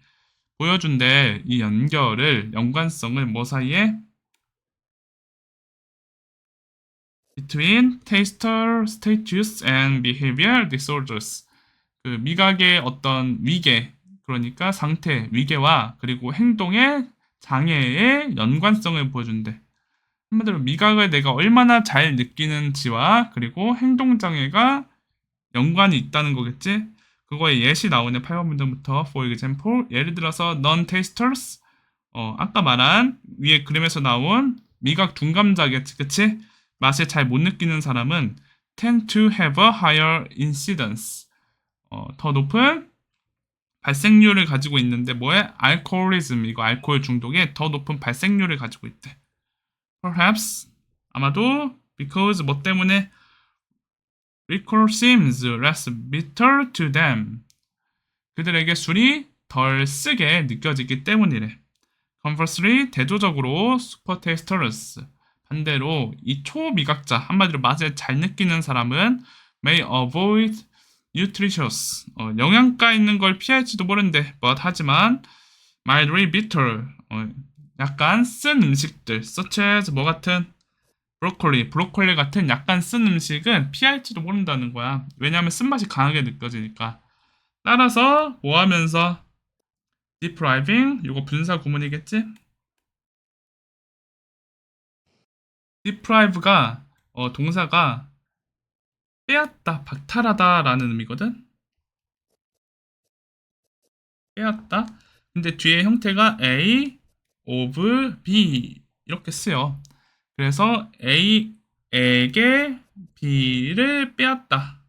보여준대 이 연관성을 뭐 사이에? between taster status and behavior disorders. 그 미각의 어떤 위계, 그러니까 상태, 위계와 그리고 행동의 장애의 연관성을 보여준대. 한마디로 미각을 내가 얼마나 잘 느끼는지와 그리고 행동 장애가 연관이 있다는 거겠지? 그거에 예시 나오네. 8번 문장부터 for example 예를 들어서 non-tasters 아까 말한 위에 그림에서 나온 미각 둔감자겠지, 그치? 맛을 잘 못 느끼는 사람은 tend to have a higher incidence. 더 높은 발생률을 가지고 있는데 뭐에? 알코올리즘, 이거 알코올 중독에 더 높은 발생률을 가지고 있대. Perhaps, 아마도 because 뭐 때문에 liquor seems less bitter to them. 그들에게 술이 덜 쓰게 느껴지기 때문이래. Conversely, 대조적으로 super tasters 반대로 이 초미각자 한마디로 맛을 잘 느끼는 사람은 may avoid nutritious 영양가 있는 걸 피할지도 모른대. but 하지만 mildly bitter 약간 쓴 음식들 such as 뭐 같은 브로콜리 같은 약간 쓴 음식은 피할지도 모른다는 거야. 왜냐하면 쓴맛이 강하게 느껴지니까. 따라서 뭐 하면서 depriving 이거 분사 구문이겠지? deprive가 동사가 빼앗다, 박탈하다라는 의미거든. 빼앗다. 근데 뒤에 형태가 A of B 이렇게 쓰여. 그래서 A에게 B를 빼앗다.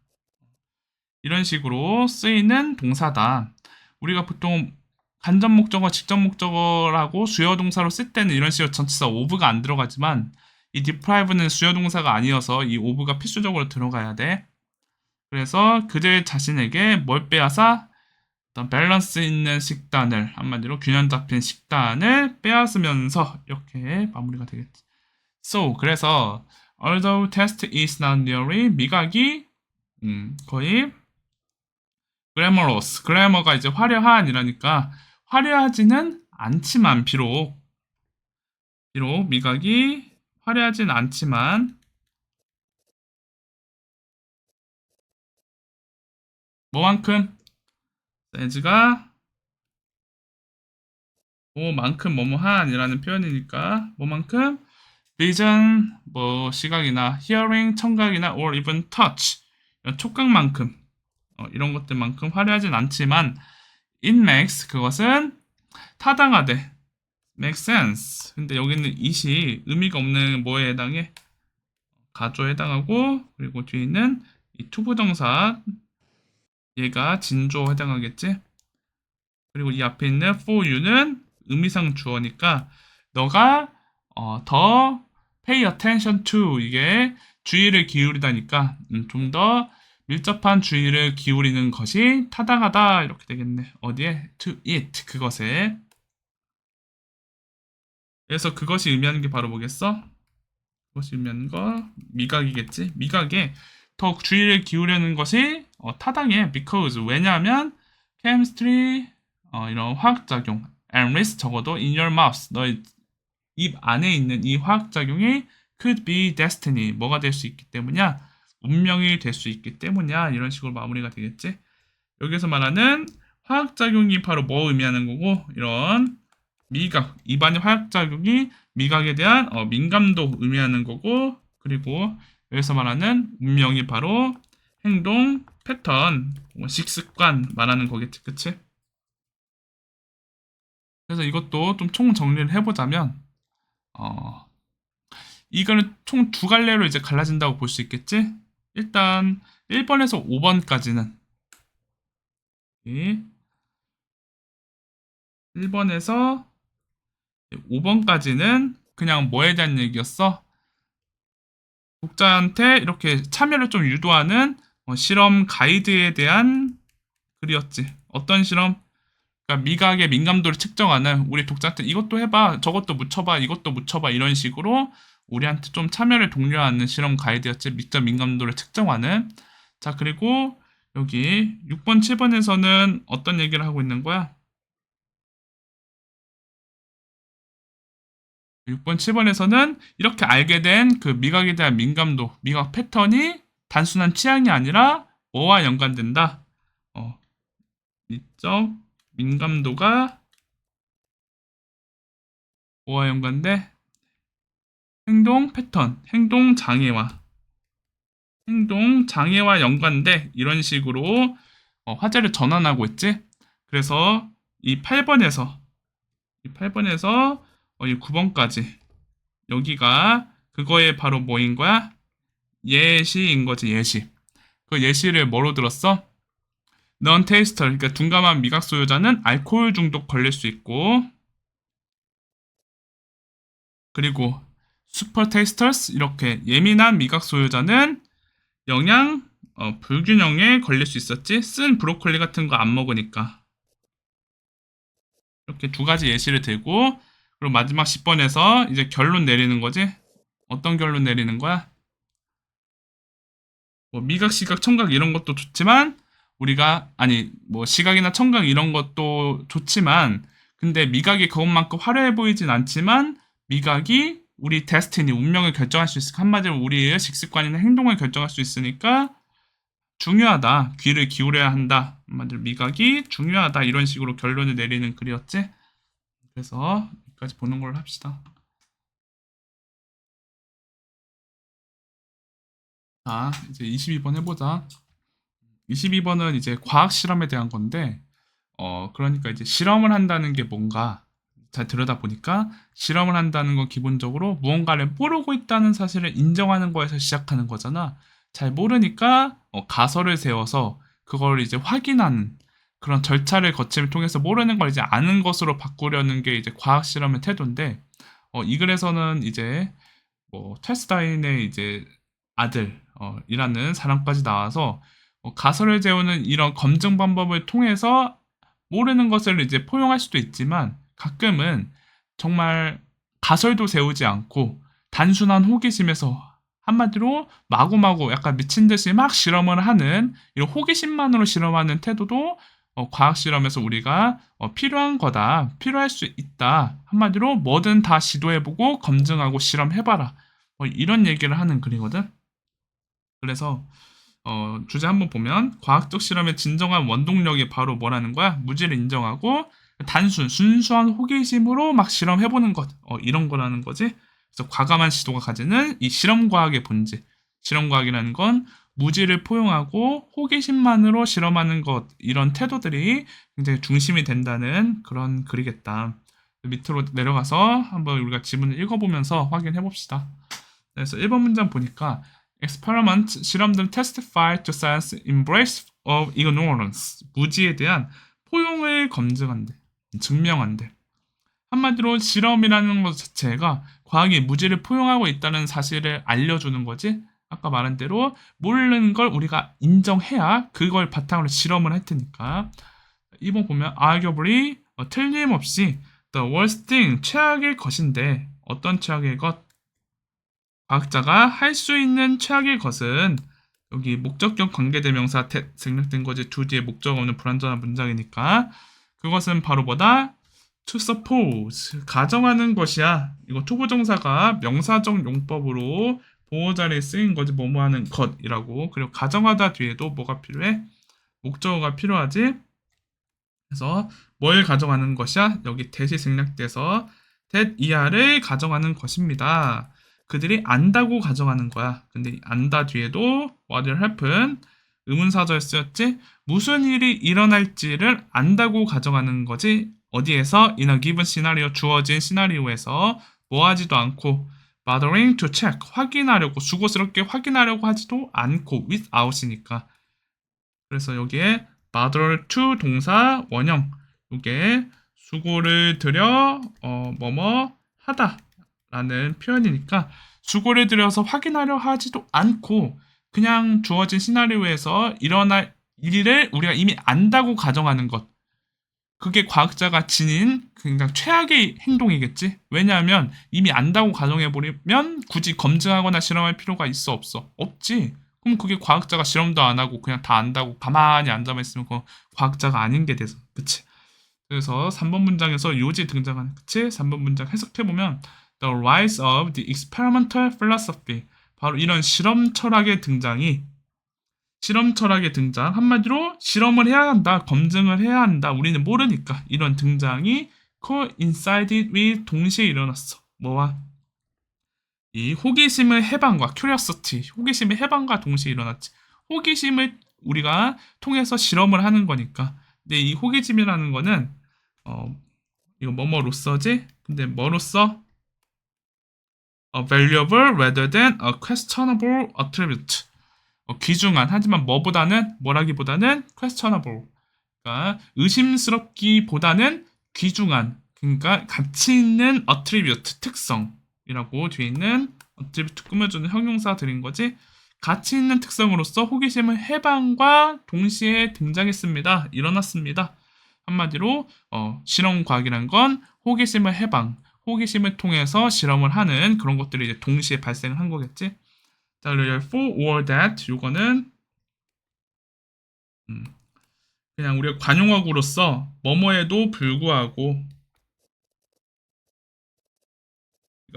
이런 식으로 쓰이는 동사다. 우리가 보통 간접 목적어, 직접 목적어라고 수요 동사로 쓸 때는 이런 식으로 전치사 of가 안 들어가지만 이 deprive는 수요 동사가 아니어서 이 of가 필수적으로 들어가야 돼. 그래서 그들 자신에게 뭘 빼앗아? 어떤 밸런스 있는 식단을 한마디로 균형 잡힌 식단을 빼앗으면서 이렇게 마무리가 되겠지. So 그래서 although test is not nearly 미각이 거의 glamorous 글래머가 이제 화려한이라니까 화려하지는 않지만 비록 미각이 화려하진 않지만 뭐만큼 사이즈가 뭐만큼 뭐뭐한이라는 표현이니까 뭐만큼 vision 뭐 시각이나 hearing 청각이나 or even touch 이런 촉각만큼 이런 것들만큼 화려하진 않지만 it makes 그것은 타당하되 make sense. 근데 여기는 it이 의미가 없는 뭐에 해당해? 가조에 해당하고 그리고 뒤에 있는 이 투부정사 얘가 진조에 해당하겠지? 그리고 이 앞에 있는 for you는 의미상 주어니까 너가 더 pay attention to 이게 주의를 기울이다니까 좀 더 밀접한 주의를 기울이는 것이 타당하다 이렇게 되겠네. 어디에? to it 그것에. 그래서 그것이 의미하는 게 바로 뭐겠어? 그것이 의미하는 거 미각이겠지. 미각에 더 주의를 기울이는 것이 타당해. because 왜냐하면 chemistry 이런 화학작용 and risk 적어도 in your mouth 너의 입 안에 있는 이 화학작용이 could be destiny 뭐가 될 수 있기 때문이야 운명이 될 수 있기 때문이야 이런 식으로 마무리가 되겠지. 여기서 말하는 화학작용이 바로 뭐 의미하는 거고 이런 미각 입안의 화학작용이 미각에 대한 민감도 의미하는 거고 그리고 여기서 말하는 운명이 바로 행동 패턴 식습관 말하는 거겠지 그치? 그래서 이것도 좀 총 정리를 해보자면 어, 이거는 총 두 갈래로 이제 갈라진다고 볼 수 있겠지? 일단 1번에서 5번까지는 1번에서 5번까지는 그냥 뭐에 대한 얘기였어? 독자한테 이렇게 참여를 좀 유도하는 실험 가이드에 대한 글이었지. 어떤 실험? 그러니까 미각의 민감도를 측정하는 우리 독자한테 이것도 해봐, 저것도 묻혀봐, 이것도 묻혀봐 이런 식으로 우리한테 좀 참여를 독려하는 실험 가이드였지. 미적 민감도를 측정하는. 자, 그리고 여기 6번, 7번에서는 어떤 얘기를 하고 있는 거야? 6번, 7번에서는 이렇게 알게 된 그 미각에 대한 민감도, 미각 패턴이 단순한 취향이 아니라 뭐와 연관된다? 미적 민감도가 뭐와 연관돼? 행동 패턴, 행동 장애와 연관돼 이런 식으로 화제를 전환하고 있지. 그래서 이 8번에서 이 9번까지 여기가 그거에 바로 뭐인 거야? 예시인 거지 예시. 그 예시를 뭐로 들었어? 넌 테이스터, 그러니까 둔감한 미각 소유자는 알코올 중독 걸릴 수 있고, 그리고 슈퍼 테이스터스 이렇게 예민한 미각 소유자는 영양 불균형에 걸릴 수 있었지. 쓴 브로콜리 같은 거 안 먹으니까. 이렇게 두 가지 예시를 들고, 그리고 마지막 10번에서 이제 결론 내리는 거지. 어떤 결론 내리는 거야? 뭐 미각, 시각, 청각 이런 것도 좋지만 우리가 아니 뭐 시각이나 청각 이런 것도 좋지만 근데 미각이 그것만큼 화려해 보이진 않지만 미각이 우리 데스티니 운명을 결정할 수 있으니까 한마디로 우리의 식습관이나 행동을 결정할 수 있으니까 중요하다. 귀를 기울여야 한다. 한마디로 미각이 중요하다. 이런 식으로 결론을 내리는 글이었지. 그래서 여기까지 보는 걸로 합시다. 자, 이제 22번 해보자. 22번은 이제 과학 실험에 대한 건데, 그러니까 이제 실험을 한다는 게 뭔가 잘 들여다보니까 실험을 한다는 건 기본적으로 무언가를 모르고 있다는 사실을 인정하는 거에서 시작하는 거잖아. 잘 모르니까 가설을 세워서 그걸 이제 확인하는 그런 절차를 거침을 통해서 모르는 걸 이제 아는 것으로 바꾸려는 게 이제 과학 실험의 태도인데, 이 글에서는 이제 뭐 찰스다인의 이제 아들 이라는 사람까지 나와서 가설을 세우는 이런 검증 방법을 통해서 모르는 것을 이제 포용할 수도 있지만 가끔은 정말 가설도 세우지 않고 단순한 호기심에서 한마디로 마구마구 약간 미친 듯이 막 실험을 하는 이런 호기심만으로 실험하는 태도도 과학 실험에서 우리가 필요한 거다, 필요할 수 있다. 한마디로 뭐든 다 시도해보고 검증하고 실험해봐라. 이런 얘기를 하는 글이거든. 그래서 주제 한번 보면 과학적 실험의 진정한 원동력이 바로 뭐라는 거야? 무지를 인정하고 순수한 호기심으로 막 실험해보는 것, 이런 거라는 거지. 그래서 과감한 시도가 가지는 이 실험과학의 본질. 실험과학이라는 건 무지를 포용하고 호기심만으로 실험하는 것, 이런 태도들이 굉장히 중심이 된다는 그런 글이겠다. 밑으로 내려가서 한번 우리가 지문을 읽어보면서 확인해 봅시다. 그래서 1번 문장 보니까 experiment, 실험들 testify to science embrace of ignorance. 무지에 대한 포용을 검증한대. 증명한대. 한마디로 실험이라는 것 자체가 과학이 무지를 포용하고 있다는 사실을 알려주는 거지. 아까 말한 대로 모르는 걸 우리가 인정해야 그걸 바탕으로 실험을 할 테니까. 이번 보면 arguably 틀림없이 the worst thing 최악의 것인데 어떤 최악의 것? 과학자가 할 수 있는 최악의 것은 여기 목적격 관계대명사 생략된 거지. 두 뒤에 목적 없는 불완전한 문장이니까 그것은 바로 뭐다? to suppose 가정하는 것이야. 이거 투부정사가 명사적 용법으로 보호자리에 쓰인 거지. 뭐뭐 하는 것이라고. 그리고 가정하다 뒤에도 뭐가 필요해? 목적어가 필요하지. 그래서 뭘 가정하는 것이야? 여기 대시 생략돼서 that 이하를 가정하는 것입니다. 그들이 안다고 가정하는 거야. 근데 안다 뒤에도 what will happen 의문사절 쓰였지? 무슨 일이 일어날지를 안다고 가정하는 거지. 어디에서? in a given scenario 주어진 시나리오에서 뭐 하지도 않고 bothering to check 확인하려고 수고스럽게 확인하려고 하지도 않고 without이니까 그래서 여기에 bother to 동사 원형 이게 수고를 들여 뭐뭐 하다 라는 표현이니까 수고를 들여서 확인하려 하지도 않고 그냥 주어진 시나리오에서 일어날 일을 우리가 이미 안다고 가정하는 것 그게 과학자가 지닌 그냥 최악의 행동이겠지. 왜냐하면 이미 안다고 가정해버리면 굳이 검증하거나 실험할 필요가 있어 없어? 없지. 그럼 그게 과학자가 실험도 안 하고 그냥 다 안다고 가만히 앉아만 있으면 그건 과학자가 아닌 게 돼서. 그치? 그래서 3번 문장에서 요지 등장하는 그치? 3번 문장 해석해보면 The rise of the experimental philosophy 바로 이런 실험 철학의 등장이 실험 철학의 등장 한마디로 실험을 해야 한다 검증을 해야 한다 우리는 모르니까 이런 등장이 coincided with 동시에 일어났어 뭐와 이 호기심의 해방과 curiosity 호기심의 해방과 동시에 일어났지 호기심을 우리가 통해서 실험을 하는 거니까 근데 이 호기심이라는 거는 어 이거 뭐뭐로서지 근데 뭐로서 a valuable rather than a questionable attribute 귀중한 하지만 뭐보다는 뭐라기보다는 questionable 그러니까 의심스럽기보다는 귀중한 그러니까 가치 있는 attribute 특성이라고 뒤에 있는 attribute 꾸며주는 형용사 들인 거지 가치 있는 특성으로서 호기심은 해방과 동시에 등장했습니다. 일어났습니다. 한마디로 실험 과학이란 건 호기심을 해방, 호기심을 통해서 실험을 하는 그런 것들이 이제 동시에 발생을 한 거겠지. 자, 그리고 for or that 요거는 음, 그냥 우리가 관용어구로서 뭐뭐에도 불구하고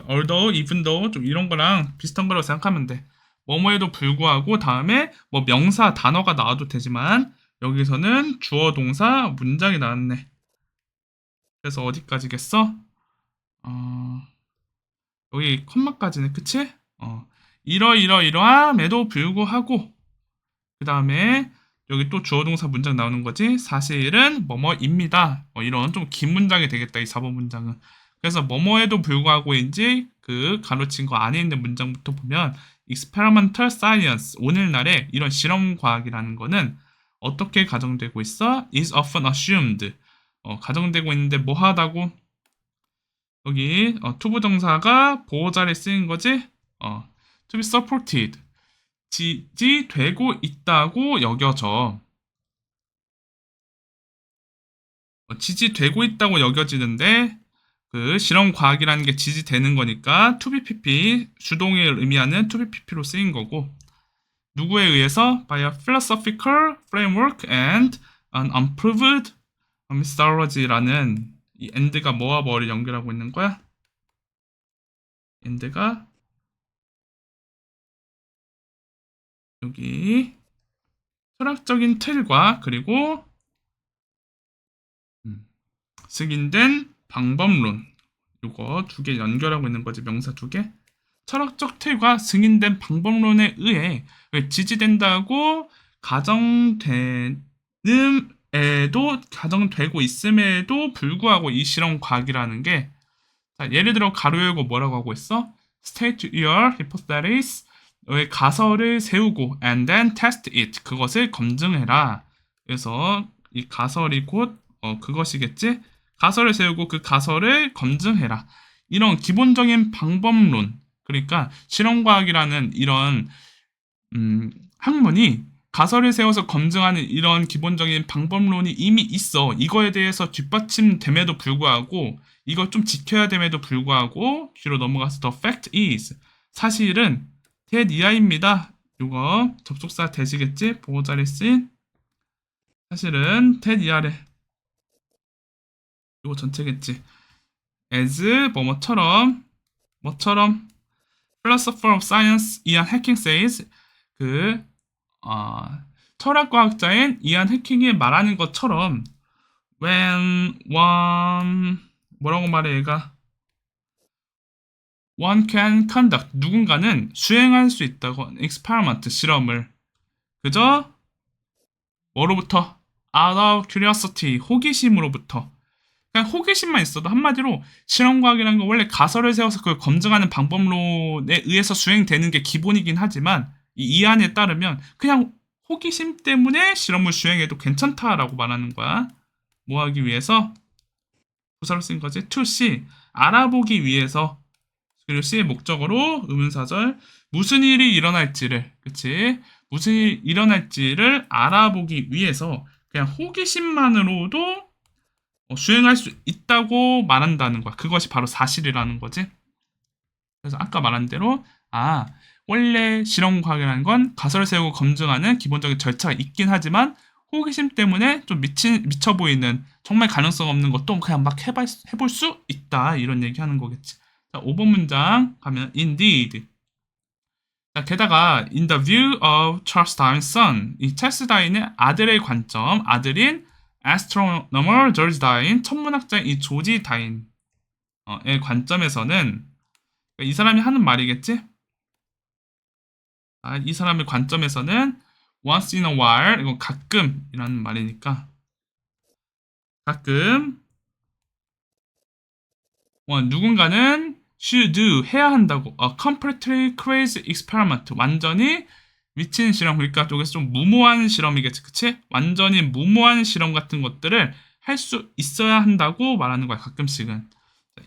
although, even though 좀 이런 거랑 비슷한 거라고 생각하면 돼. 뭐뭐에도 불구하고 다음에 뭐 명사 단어가 나와도 되지만 여기서는 주어 동사 문장이 나왔네. 그래서 어디까지겠어? 어, 여기 컴마까지네. 그치? 이러이러이러함에도 불구하고 그 다음에 여기 또 주어 동사 문장 나오는 거지. 사실은 뭐뭐입니다. 이런 좀 긴 문장이 되겠다. 이 4번 문장은. 그래서 뭐뭐에도 불구하고인지 그 가로친 거 안에 있는 문장부터 보면 experimental science 오늘날에 이런 실험 과학이라는 거는 어떻게 가정되고 있어? is often assumed 가정되고 있는데 뭐 하다고? 여기 투부정사가 보호자리에 쓰인 거지? to be supported 지지되고 있다고 여겨져. 지지되고 있다고 여겨지는데 그 실험 과학이라는 게 지지되는 거니까 to be pp 주동을 의미하는 to be pp로 쓰인 거고 누구에 의해서 by a philosophical framework and an unproved methodology라는 이 and가 뭐와 뭐를 연결하고 있는 거야? and가 여기 철학적인 틀과 그리고 음, 승인된 방법론. 요거 두 개 연결하고 있는 거지, 명사 두 개. 철학적 틀과 승인된 방법론에 의해 지지된다고 가정되고 있음에도 불구하고 이 실험 과학이라는 게, 자, 예를 들어 가로 열고 뭐라고 하고 있어? State your hypothesis. 너의 가설을 세우고 and then test it. 그것을 검증해라. 그래서 이 가설이 곧 그것이겠지? 가설을 세우고 그 가설을 검증해라. 이런 기본적인 방법론. 그러니까 실험과학이라는 이런 학문이 가설을 세워서 검증하는 이런 기본적인 방법론이 이미 있어. 이거에 대해서 뒷받침됨에도 불구하고, 이거 좀 지켜야 됨에도 불구하고, 뒤로 넘어가서 the fact is. 사실은 that 이하입니다. 이거 접속사 되시겠지? 보호자리 쓰인. 사실은 that 이하래. 이거 전체겠지. as 뭐처럼 philosopher of science 이안 해킹 says. 그 철학과학자인 이안 해킹이 말하는 것처럼 when one 뭐라고 말해 얘가 one can conduct 누군가는 수행할 수 있다고 experiment 실험을 그저 뭐로부터 out of curiosity 호기심으로부터 그냥 호기심만 있어도 한마디로 실험과학이라는 건 원래 가설을 세워서 그걸 검증하는 방법론에 의해서 수행되는 게 기본이긴 하지만 이 이안에 따르면 그냥 호기심 때문에 실험을 수행해도 괜찮다라고 말하는 거야. 뭐 하기 위해서? 부사로 쓴 거지. to see 알아보기 위해서. 그리고 C의 목적어로 의문사절 무슨 일이 일어날지를 그치? 무슨 일이 일어날지를 알아보기 위해서 그냥 호기심만으로도 수행할 수 있다고 말한다는 거야. 그것이 바로 사실이라는 거지. 그래서 아까 말한 대로 원래 실험과학이라는 건 가설을 세우고 검증하는 기본적인 절차가 있긴 하지만 호기심 때문에 좀 미쳐 보이는 정말 가능성 없는 것도 그냥 막 해볼 수 있다. 이런 얘기 하는 거겠지. 자, 5번 문장 가면 indeed. 자, 게다가 in the view of Charles Darwin's son. 이 찰스 다윈의 아들의 관점, 아들인 astronomer George Darwin, 천문학자인 이 조지 다윈의 관점에서는 이 사람이 하는 말이겠지? 이 사람의 관점에서는 once in a while, 이건 가끔이라는 말이니까 가끔 누군가는 should do, 해야 한다고 a completely crazy experiment, 완전히 미친 실험, 그러니까 쪽에서 좀 무모한 실험이겠지, 그치? 완전히 무모한 실험 같은 것들을 할 수 있어야 한다고 말하는 거야, 가끔씩은.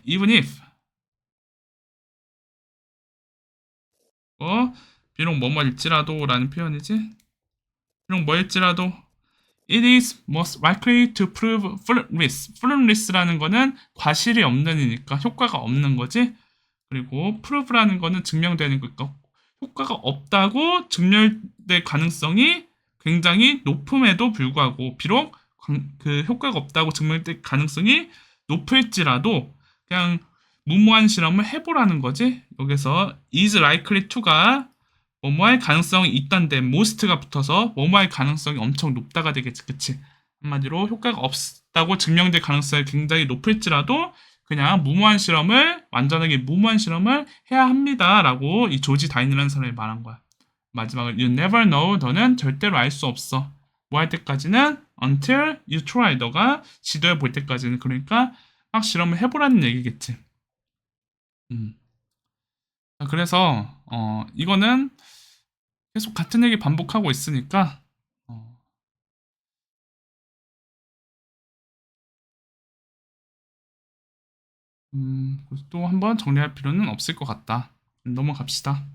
even if 비록 뭐뭐일지라도 라는 표현이지. 비록 뭐일지라도 it is most likely to prove fruitless. fruitless라는 거는 과실이 없는이니까 효과가 없는 거지. 그리고 prove라는 거는 증명되는 거니까 효과가 없다고 증명될 가능성이 굉장히 높음에도 불구하고 비록 그 효과가 없다고 증명될 가능성이 높을지라도 그냥 무모한 실험을 해보라는 거지. 여기서 is likely to가 뭐뭐할 가능성이 있단데 most가 붙어서 뭐뭐할 가능성이 엄청 높다가 되겠지, 그치? 한마디로 효과가 없다고 증명될 가능성이 굉장히 높을지라도 그냥 완전하게 무모한 실험을 해야 합니다라고 이 조지 다인이라는 사람이 말한 거야. 마지막으로 you never know, 너는 절대로 알 수 없어. 뭐 할 때까지는 until you try, 너가 시도해 볼 때까지는. 그러니까 막 실험을 해보라는 얘기겠지. 그래서 이거는 계속 같은 얘기 반복하고 있으니까 또 한번 정리할 필요는 없을 것 같다. 넘어갑시다.